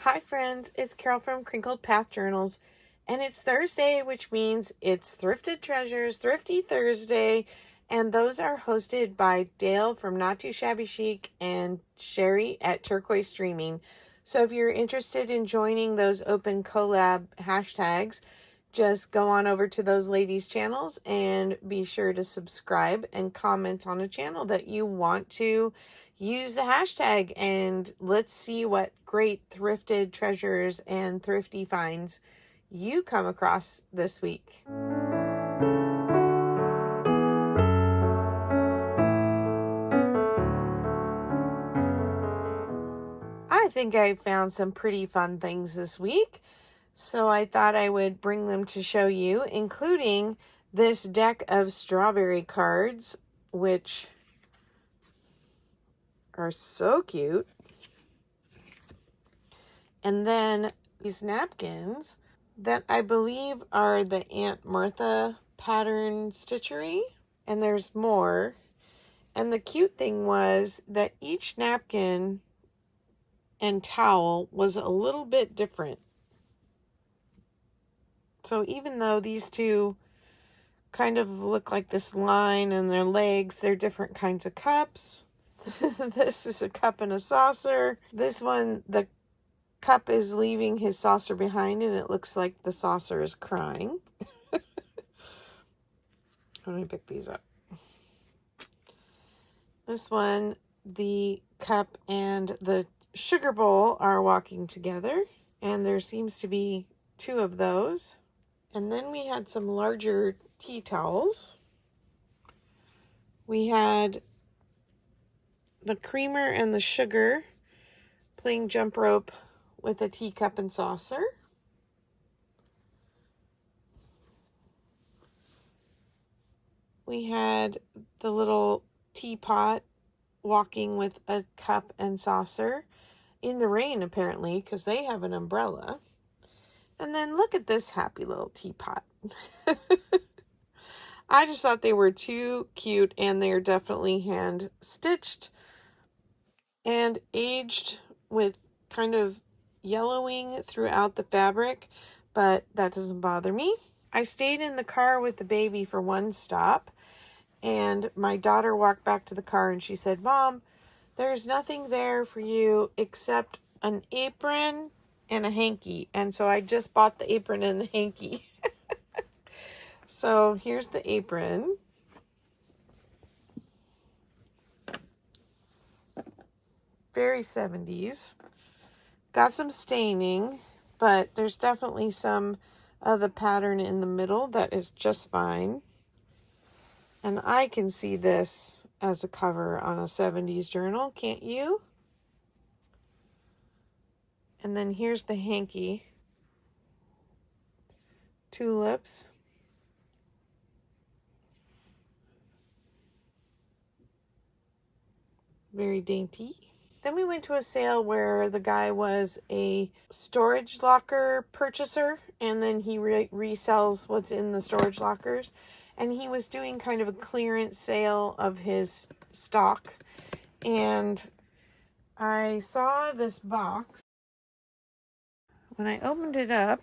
Hi friends, it's Carol from Crinkled Path Journals, and it's Thursday, which means it's Thrifted Treasures, Thrifty Thursday, and those are hosted by Dale from Not Too Shabby Chic and Sheree at Turquoise Streaming. So if you're interested in joining those open collab hashtags, just go on over to those ladies' channels and be sure to subscribe and comment on a channel that you want to use the hashtag, and let's see what great thrifted treasures and thrifty finds you come across this week. I think I found some pretty fun things this week, so I thought I would bring them to show you, including this deck of strawberry cards, which are so cute. And then these napkins that I believe are the Aunt Martha pattern stitchery. And there's more. And the cute thing was that each napkin and towel was a little bit different. So even though these two kind of look like this line and their legs, they're different kinds of cups. This is a cup and a saucer. This one, the cup is leaving his saucer behind, and it looks like the saucer is crying. Let me pick these up. This one, the cup and the sugar bowl are walking together, and there seems to be two of those. And then we had some larger tea towels. We had the creamer and the sugar playing jump rope with a teacup and saucer. We had the little teapot walking with a cup and saucer in the rain, apparently, because they have an umbrella. And then look at this happy little teapot. I just thought they were too cute, and they're definitely hand stitched and aged with kind of yellowing throughout the fabric, but that doesn't bother me. I stayed in the car with the baby for one stop, and my daughter walked back to the car and she said, "Mom, there's nothing there for you except an apron and a hanky." And so I just bought the apron and the hanky. So here's the apron. Very 70s. Got some staining, but there's definitely some of the pattern in the middle that is just fine. And I can see this as a cover on a 70s journal, can't you? And then here's the hanky. Tulips. Very dainty. Then we went to a sale where the guy was a storage locker purchaser, and then he resells what's in the storage lockers. And he was doing kind of a clearance sale of his stock. And I saw this box. When I opened it up,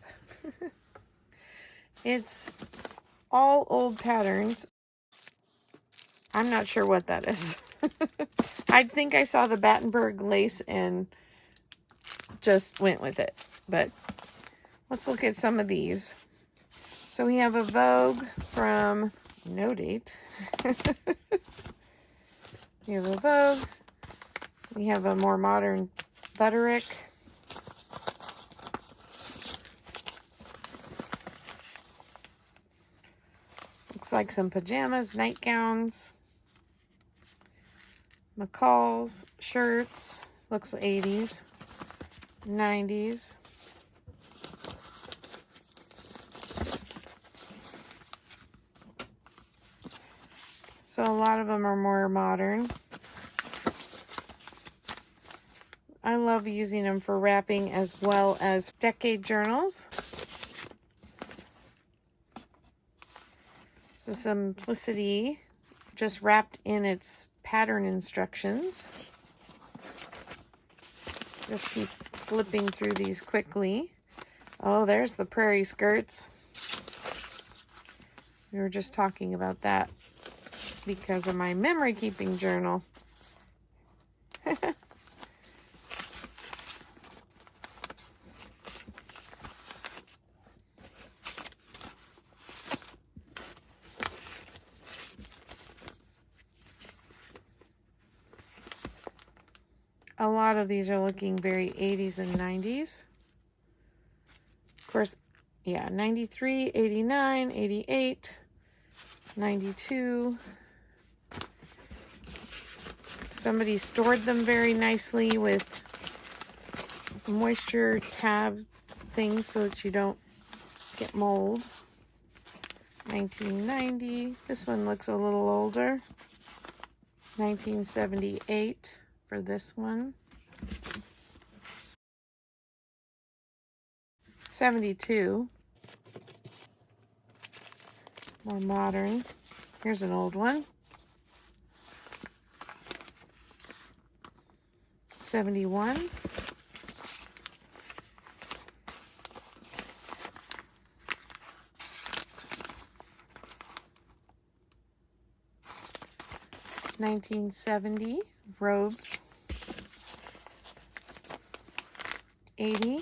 it's all old patterns. I'm not sure what that is. I think I saw the Battenberg lace and just went with it. But let's look at some of these. So we have a Vogue from no date. We have a Vogue. We have a more modern Butterick. Looks like some pajamas, nightgowns. McCall's shirts. Looks 80s, 90s. So a lot of them are more modern. I love using them for wrapping as well as decade journals. This is Simplicity, just wrapped in its pattern instructions. Just keep flipping through these quickly. Oh, there's the prairie skirts. We were just talking about that because of my memory keeping journal. A lot of these are looking very 80s and 90s. Of course, yeah, 93, 89, 88, 92. Somebody stored them very nicely with moisture tab things so that you don't get mold. 1990. This one looks a little older. 1978 for this one. 72. More modern. Here's an old one. 71. 1970 robes. 80.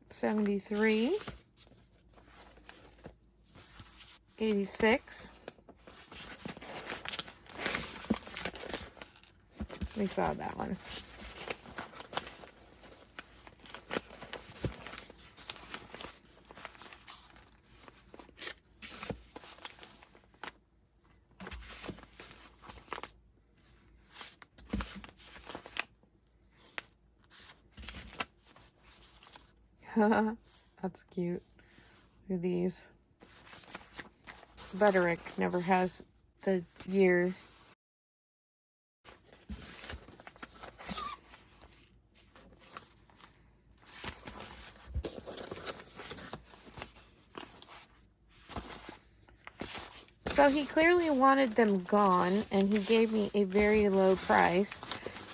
73. 86. We saw that one. That's cute. Look at these. Butterick never has the year. So he clearly wanted them gone, and he gave me a very low price.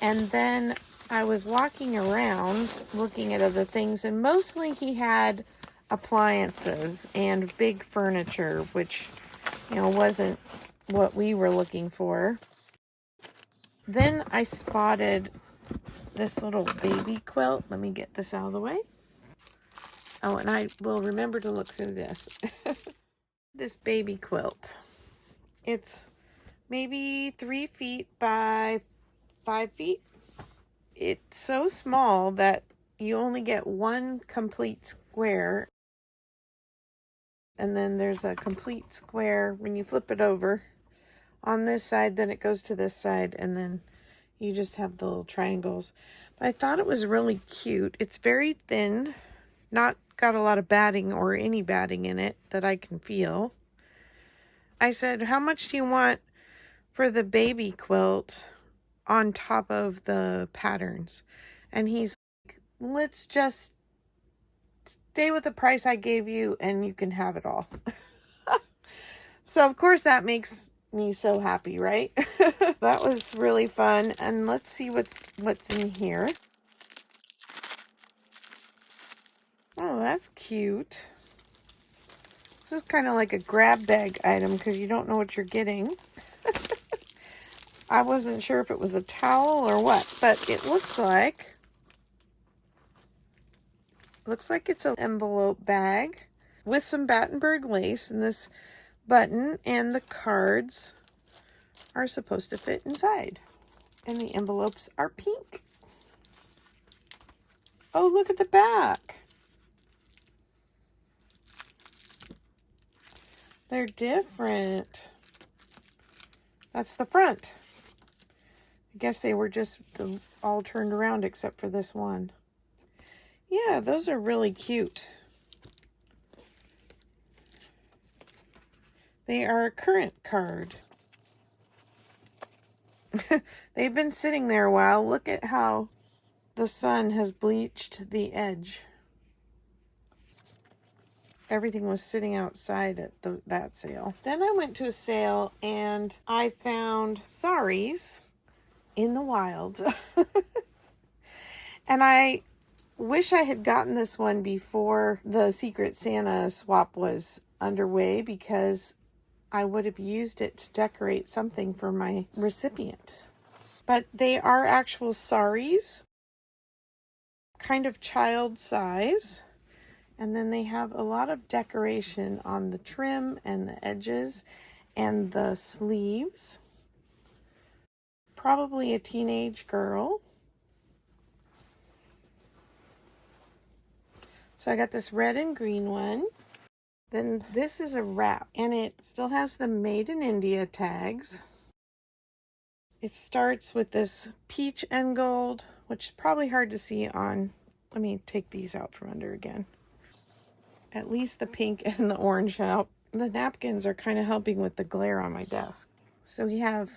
And then I was walking around looking at other things, and mostly he had appliances and big furniture, which, you know, wasn't what we were looking for. Then I spotted this little baby quilt. Let me get this out of the way. Oh, and I will remember to look through this. This baby quilt. It's maybe 3 feet by 5 feet. It's so small that you only get one complete square. And then there's a complete square when you flip it over on this side, then it goes to this side, and then you just have the little triangles. But I thought it was really cute. It's very thin, not got a lot of batting or any batting in it that I can feel. I said, how much do you want for the baby quilt on top of the patterns? And he's like, let's just stay with the price I gave you and you can have it all. So of course that makes me so happy, right? That was really fun. And let's see what's in here. Oh, that's cute. This is kind of like a grab bag item because you don't know what you're getting. I wasn't sure if it was a towel or what, but it looks like it's an envelope bag with some Battenberg lace, and this button and the cards are supposed to fit inside. And the envelopes are pink. Oh, look at the back. They're different. That's the front. I guess they were just all turned around except for this one. Yeah, those are really cute. They are a current card. They've been sitting there a while. Look at how the sun has bleached the edge. everything was sitting outside at that sale. Then I went to a sale and I found saris in the wild. And I wish I had gotten this one before the Secret Santa swap was underway, because I would have used it to decorate something for my recipient. But they are actual saris, kind of child size. And then they have a lot of decoration on the trim and the edges and the sleeves. Probably a teenage girl. So I got this red and green one. Then this is a wrap, and it still has the Made in India tags. It starts with this peach and gold, which is probably hard to see on. Let me take these out from under again. At least the pink and the orange out. The napkins are kind of helping with the glare on my desk. So we have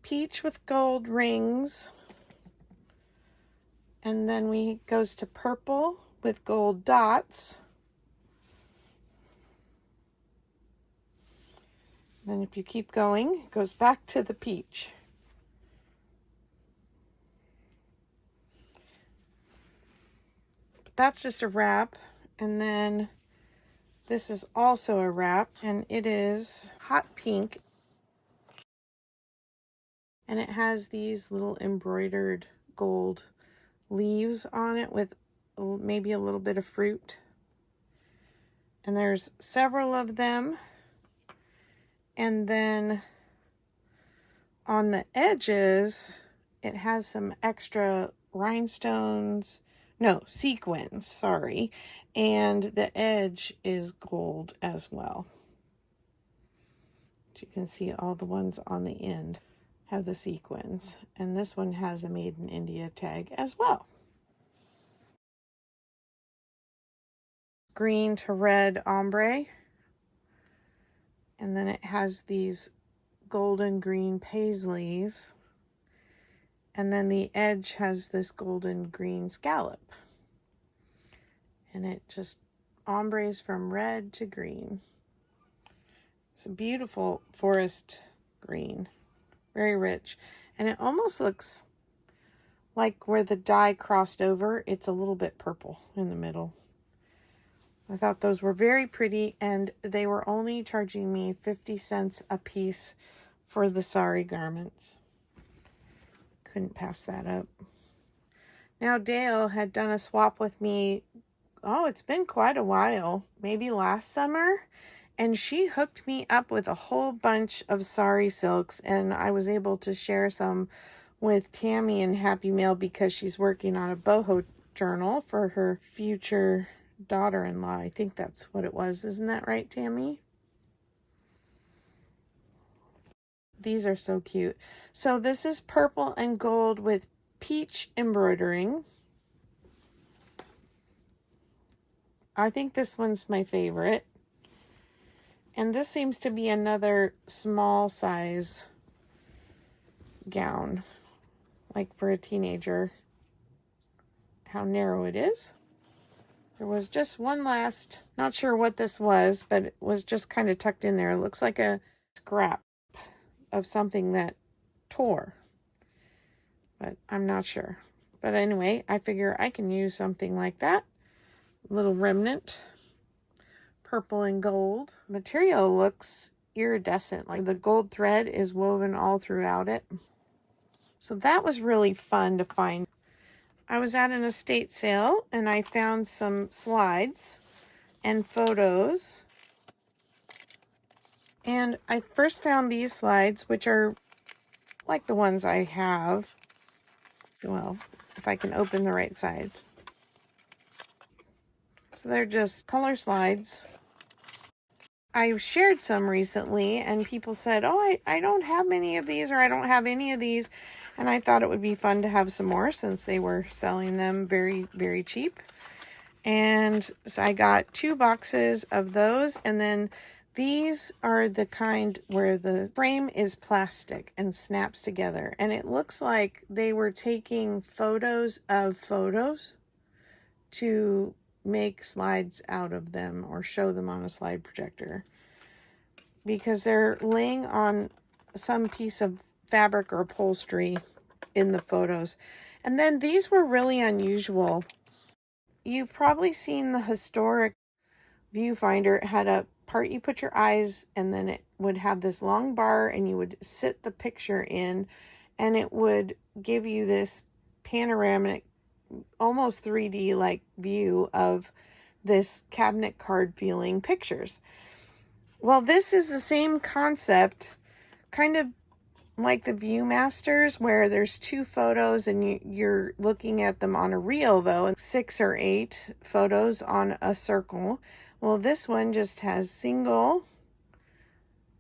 peach with gold rings. And then we goes to purple with gold dots. Then if you keep going, it goes back to the peach. But that's just a wrap. And then this is also a wrap, and it is hot pink. And it has these little embroidered gold leaves on it with maybe a little bit of fruit. And there's several of them. And then on the edges, it has some extra rhinestones, no, sequins, sorry. And the edge is gold as well. You can see all the ones on the end have the sequins. And this one has a Made in India tag as well. Green to red ombre. And then it has these golden green paisleys. And then the edge has this golden green scallop. And it just ombres from red to green. It's a beautiful forest green. Very rich. And it almost looks like where the dye crossed over, it's a little bit purple in the middle. I thought those were very pretty, and they were only charging me 50 cents a piece for the sari garments. Couldn't pass that up. Now Dale had done a swap with me, oh, it's been quite a while, maybe last summer, and she hooked me up with a whole bunch of sari silks, and I was able to share some with Tammy in Happy Mail because she's working on a boho journal for her future daughter-in-law. I think that's what it was. Isn't that right, Tammy? These are so cute. So this is purple and gold with peach embroidering. I think this one's my favorite. And this seems to be another small size gown, like for a teenager. How narrow it is. There was just one last, not sure what this was, but it was just kind of tucked in there. It looks like a scrap of something that tore, but I'm not sure. But anyway, I figure I can use something like that. Little remnant, purple and gold. Material looks iridescent, like the gold thread is woven all throughout it. So that was really fun to find. I was at an estate sale and I found some slides and photos. And I first found these slides, which are like the ones I have. Well, if I can open the right side. So they're just color slides. I shared some recently and people said, oh, I don't have many of these, or I don't have any of these. And I thought it would be fun to have some more since they were selling them very, very cheap. And so I got 2 boxes of those. And then these are the kind where the frame is plastic and snaps together. And it looks like they were taking photos of photos to make slides out of them or show them on a slide projector, because they're laying on some piece of fabric or upholstery in the photos. And then these were really unusual. You've probably seen the historic viewfinder. It had a part you put your eyes, and then it would have this long bar, and you would sit the picture in, and it would give you this panoramic, almost 3D like view of this cabinet card feeling pictures. Well, this is the same concept, kind of like the Viewmasters, where there's two photos and you're looking at them on a reel, though, and 6 or 8 photos on a circle. Well, this one just has single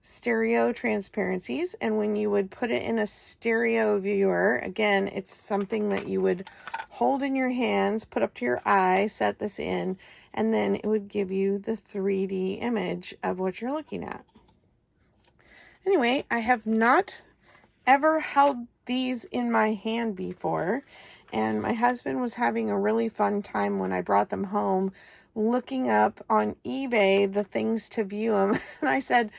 stereo transparencies, and when you would put it in a stereo viewer, again, it's something that you would hold in your hands, put up to your eye, set this in, and then it would give you the 3D image of what you're looking at. Anyway, I have not ever held these in my hand before, and my husband was having a really fun time when I brought them home, looking up on eBay the things to view them. And I said,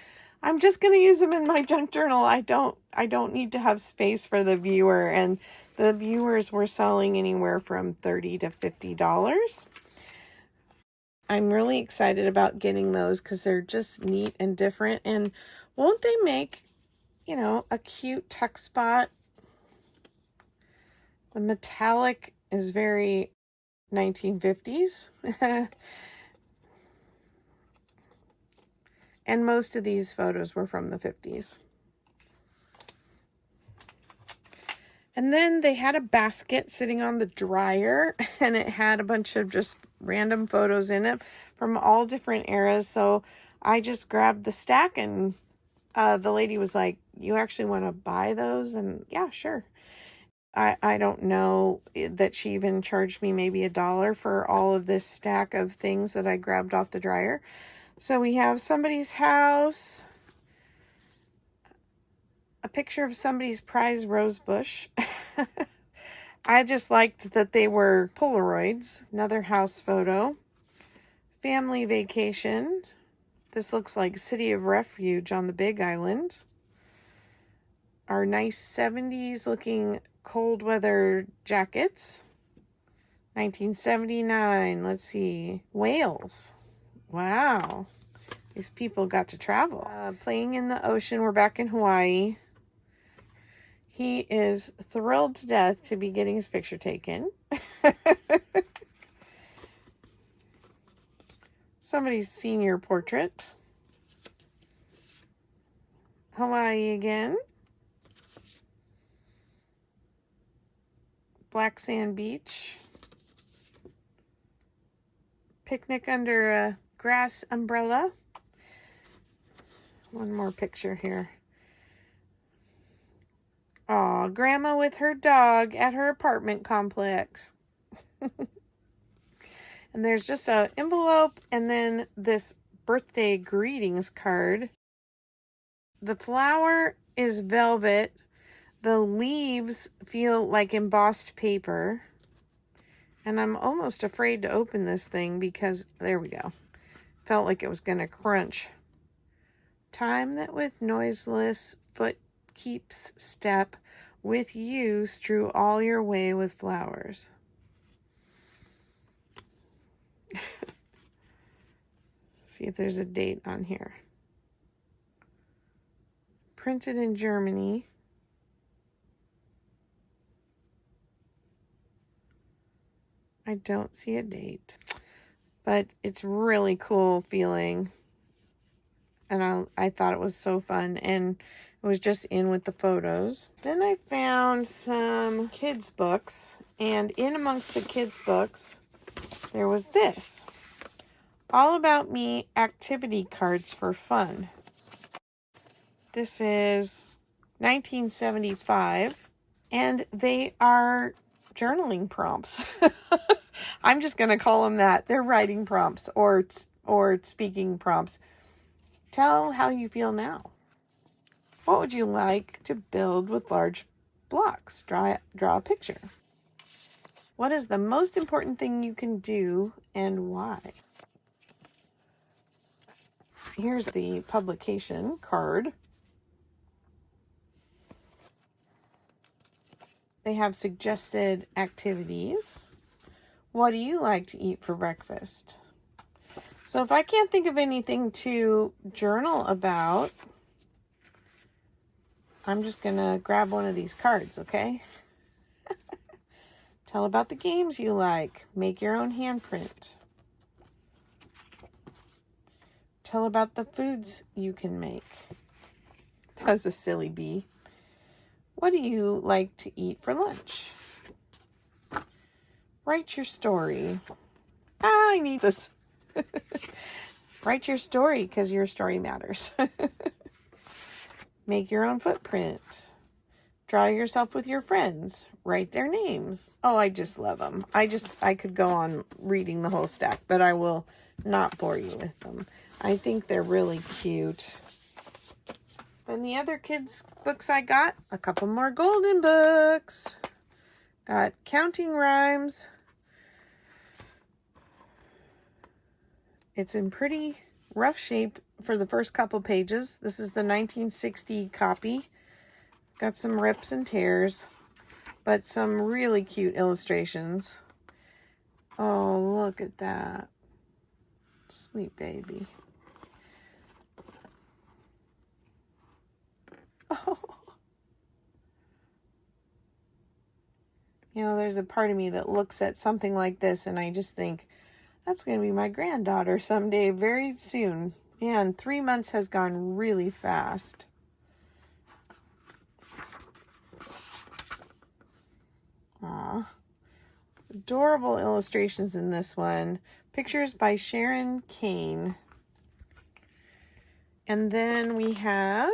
I'm just going to use them in my junk journal. I don't need to have space for the viewer. And the viewers were selling anywhere from $30 to $50. I'm really excited about getting those because they're just neat and different. And won't they make, a cute tuck spot? The metallic is very 1950s. And most of these photos were from the 50s. And then they had a basket sitting on the dryer, and it had a bunch of just random photos in it from all different eras. So I just grabbed the stack, and the lady was like, you actually want to buy those? And yeah, sure. I don't know that she even charged me maybe $1 for all of this stack of things that I grabbed off the dryer. So we have somebody's house, a picture of somebody's prize rose bush. I just liked that they were Polaroids. Another house photo. Family vacation. This looks like City of Refuge on the Big Island. Our nice 70s looking cold weather jackets. 1979. Let's see. Wales. Wow. These people got to travel. Playing in the ocean. We're back in Hawaii. He is thrilled to death to be getting his picture taken. Somebody's senior portrait. Hawaii again. Black sand beach. Picnic under a grass umbrella. One more picture here. Aw, Grandma with her dog at her apartment complex. And there's just an envelope and then this birthday greetings card. The flower is velvet. The leaves feel like embossed paper. And I'm almost afraid to open this thing because, there we go. Felt like it was going to crunch. Time that with noiseless foot keeps step, with you strew all your way with flowers. See if there's a date on here. Printed in Germany. I don't see a date, but it's really cool feeling. And I thought it was so fun, and it was just in with the photos. Then I found some kids' books, and in amongst the kids' books, there was this. All About Me activity cards for fun. This is 1975, and they are journaling prompts. I'm just going to call them that. They're writing prompts or speaking prompts. Tell how you feel now. What would you like to build with large blocks? Draw a picture. What is the most important thing you can do and why? Here's the publication card. They have suggested activities. What do you like to eat for breakfast? So if I can't think of anything to journal about, I'm just going to grab one of these cards, okay? Tell about the games you like. Make your own handprint. Tell about the foods you can make. That's a silly bee. What do you like to eat for lunch? Write your story. I need this. Write your story because your story matters. Make your own footprint. Draw yourself with your friends. Write their names. Oh, I just love them. I could go on reading the whole stack, but I will not bore you with them. I think they're really cute. Then the other kids' books I got, a couple more golden books. Got Counting Rhymes. It's in pretty rough shape for the first couple pages. This is the 1960 copy. Got some rips and tears, but some really cute illustrations. Oh, look at that. Sweet baby. Oh. You know, there's a part of me that looks at something like this and I just think, that's going to be my granddaughter someday very soon. Man, 3 months has gone really fast. Aw. Adorable illustrations in this one. Pictures by Sharon Kane. And then we have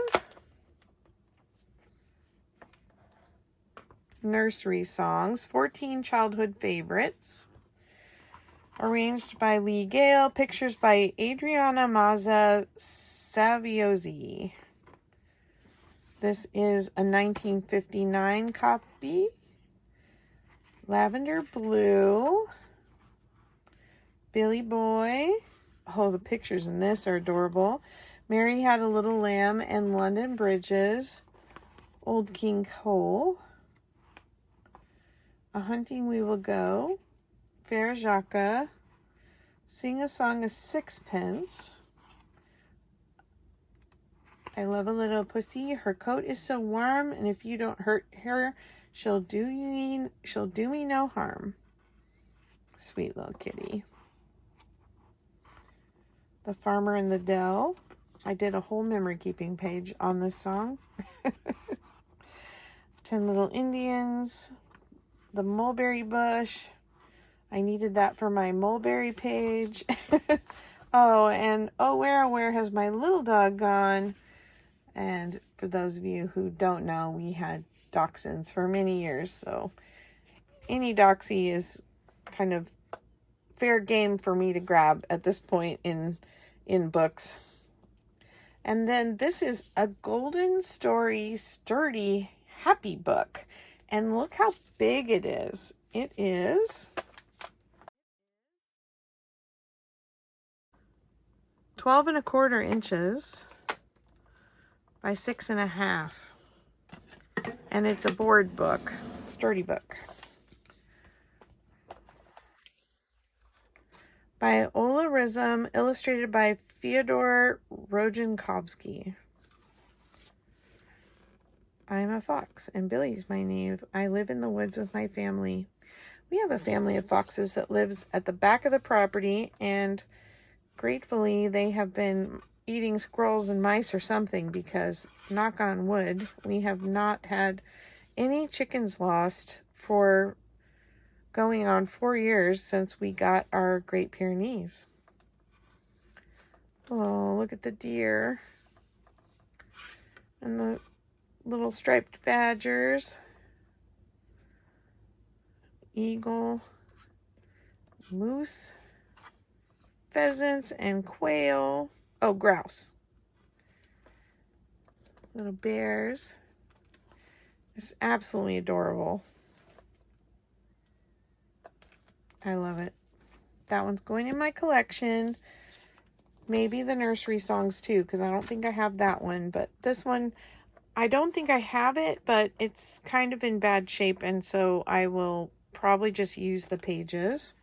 nursery songs, 14 childhood favorites. Arranged by Lee Gale. Pictures by Adriana Mazza Saviozzi. This is a 1959 copy. Lavender Blue. Billy Boy. Oh, the pictures in this are adorable. Mary Had a Little Lamb and London Bridges. Old King Cole. A Hunting We Will Go. Fair Jacques. Sing a Song of Sixpence. I Love a Little Pussy. Her coat is so warm, and if you don't hurt her, she'll do me no harm. Sweet little kitty. The Farmer in the Dell. I did a whole memory keeping page on this song. 10 Little Indians. The Mulberry Bush. I needed that for my mulberry page. Oh, and oh, where has my little dog gone? And for those of you who don't know, we had dachshunds for many years, so any dachshund is kind of fair game for me to grab at this point in books. And then this is a Golden Story Sturdy Happy book. And look how big it is. It is 12 1/4 inches by 6 1/2. And it's a board book, sturdy book. By Ola Rizm, illustrated by Fyodor Rojankovsky. I'm a fox, and Billy's my name. I live in the woods with my family. We have a family of foxes that lives at the back of the property, and gratefully they have been eating squirrels and mice or something because, knock on wood, we have not had any chickens lost for going on 4 years since we got our Great Pyrenees. Oh, look at the deer. And the little striped badgers. Eagle. Moose. Pheasants and quail. Oh, grouse. Little bears. It's absolutely adorable. I love it. That one's going in my collection. Maybe the nursery songs too, because I don't think I have that one. But this one, I don't think I have it, but it's kind of in bad shape, and so I will probably just use the pages.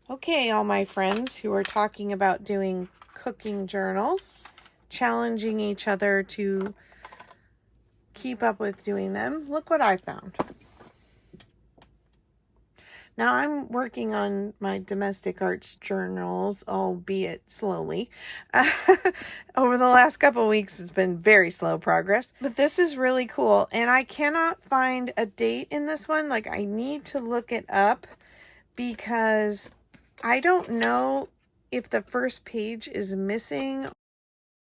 Okay, all my friends who are talking about doing cooking journals, challenging each other to keep up with doing them, look what I found. Now I'm working on my domestic arts journals, albeit slowly. Over the last couple of weeks, it's been very slow progress. But this is really cool, and I cannot find a date in this one. Like, I need to look it up because I don't know if the first page is missing.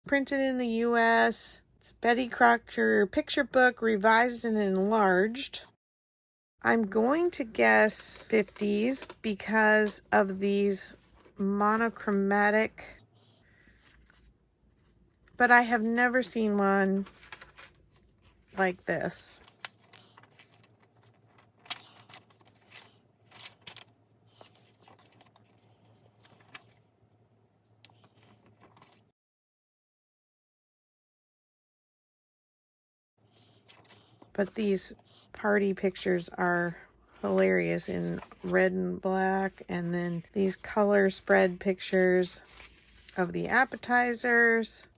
Printed in the U.S. It's Betty Crocker picture book, revised and enlarged. I'm going to guess 50s because of these monochromatic, but I have never seen one like this. But these party pictures are hilarious in red and black, and then these color spread pictures of the appetizers.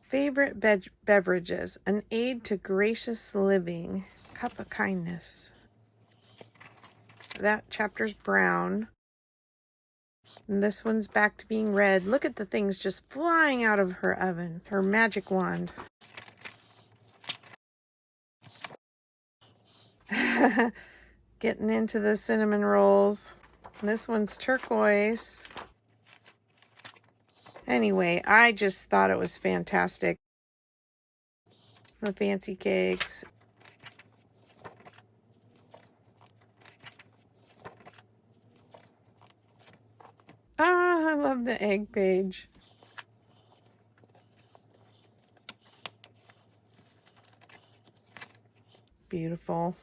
Favorite beverages, an aid to gracious living, cup of kindness. That chapter's brown. And this one's back to being red. Look at the things just flying out of her oven. Her magic wand. Getting into the cinnamon rolls. This one's turquoise. Anyway, I just thought it was fantastic. The fancy cakes. Ah, I love the egg page. Beautiful.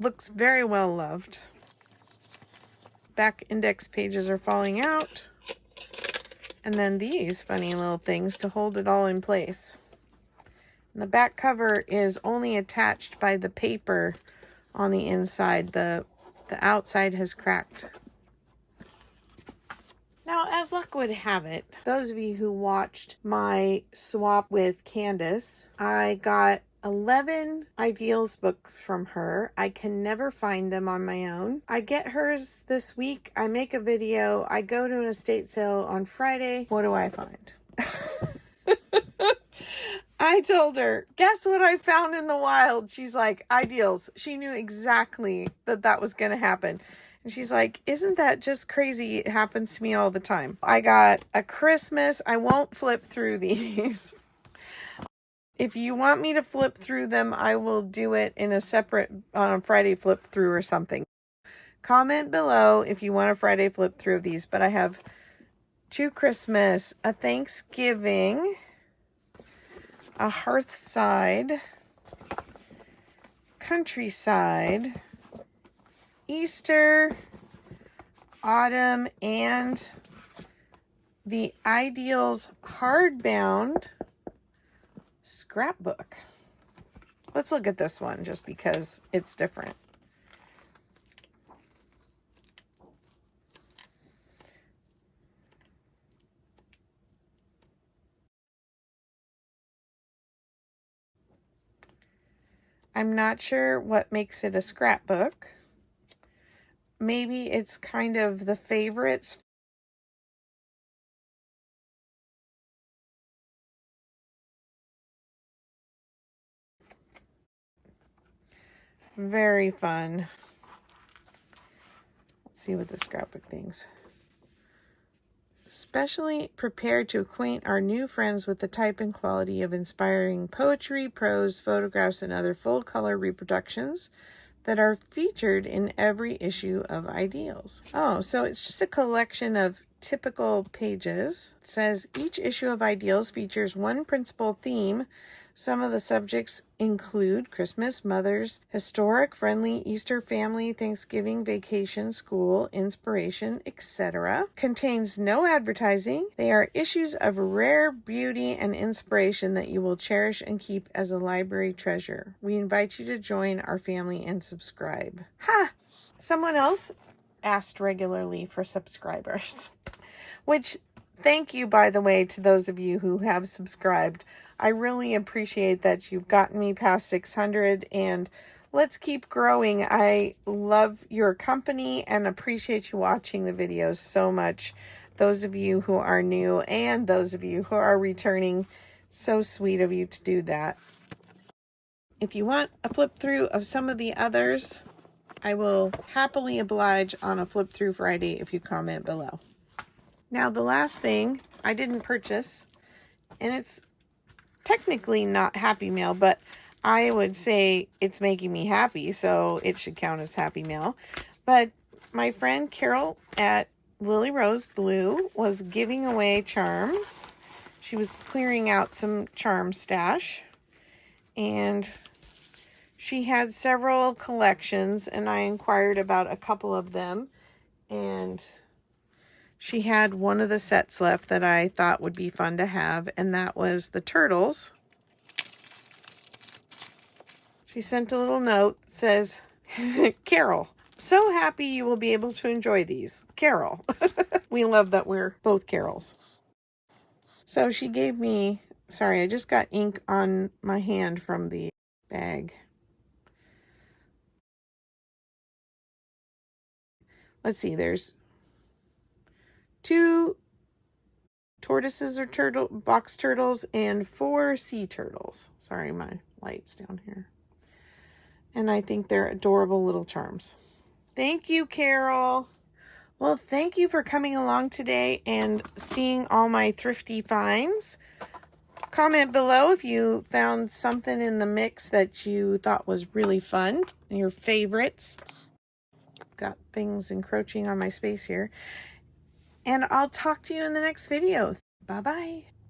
Looks very well loved. Back index pages are falling out. And then these funny little things to hold it all in place. And the back cover is only attached by the paper on the inside. The outside has cracked. Now, as luck would have it, those of you who watched my swap with Candace, I got 11 ideals books from her. I can never find them on my own. I get hers this week. I make a video. I go to an estate sale on Friday. What do I find? I told her, guess what I found in the wild? She's like, ideals. She knew exactly that was going to happen. And she's like, isn't that just crazy? It happens to me all the time. I got a Christmas. I won't flip through these. If you want me to flip through them, I will do it in a separate, on a Friday flip through or something. Comment below if you want a Friday flip through of these. But I have 2 Christmas, a Thanksgiving, a Hearthside, Countryside, Easter, Autumn, and the Ideals hardbound scrapbook. Let's look at this one just because it's different. I'm not sure what makes it a scrapbook. Maybe it's kind of the favorites. Very fun. Let's see what the scrapbook thinks. Specially prepared to acquaint our new friends with the type and quality of inspiring poetry, prose, photographs, and other full-color reproductions that are featured in every issue of Ideals. Oh, so it's just a collection of typical pages. It says each issue of Ideals features one principal theme. Some of the subjects include Christmas, mothers, historic, friendly, Easter, family, Thanksgiving, vacation, school, inspiration, etc. Contains no advertising. They are issues of rare beauty and inspiration that you will cherish and keep as a library treasure. We invite you to join our family and subscribe. Ha! Someone else asked regularly for subscribers, which thank you, by the way, to those of you who have subscribed. I really appreciate that you've gotten me past 600, and let's keep growing. I love your company and appreciate you watching the videos so much. Those of you who are new and those of you who are returning, so sweet of you to do that. If you want a flip through of some of the others, I will happily oblige on a flip through Friday if you comment below. Now, the last thing I didn't purchase, and it's technically not Happy Mail, but I would say it's making me happy, so it should count as Happy Mail. But my friend Carol at Lily Rose Blue was giving away charms. She was clearing out some charm stash, and she had several collections, and I inquired about a couple of them, and she had one of the sets left that I thought would be fun to have, and that was the turtles. She sent a little note that says, Carol, so happy you will be able to enjoy these. Carol. We love that we're both Carols. So she gave me, sorry, I just got ink on my hand from the bag. Let's see, there's 2 tortoises or box turtles and 4 sea turtles. Sorry, my light's down here. And I think they're adorable little charms. Thank you, Carol. Well, thank you for coming along today and seeing all my thrifty finds. Comment below if you found something in the mix that you thought was really fun, your favorites. Got things encroaching on my space here. And I'll talk to you in the next video. Bye-bye.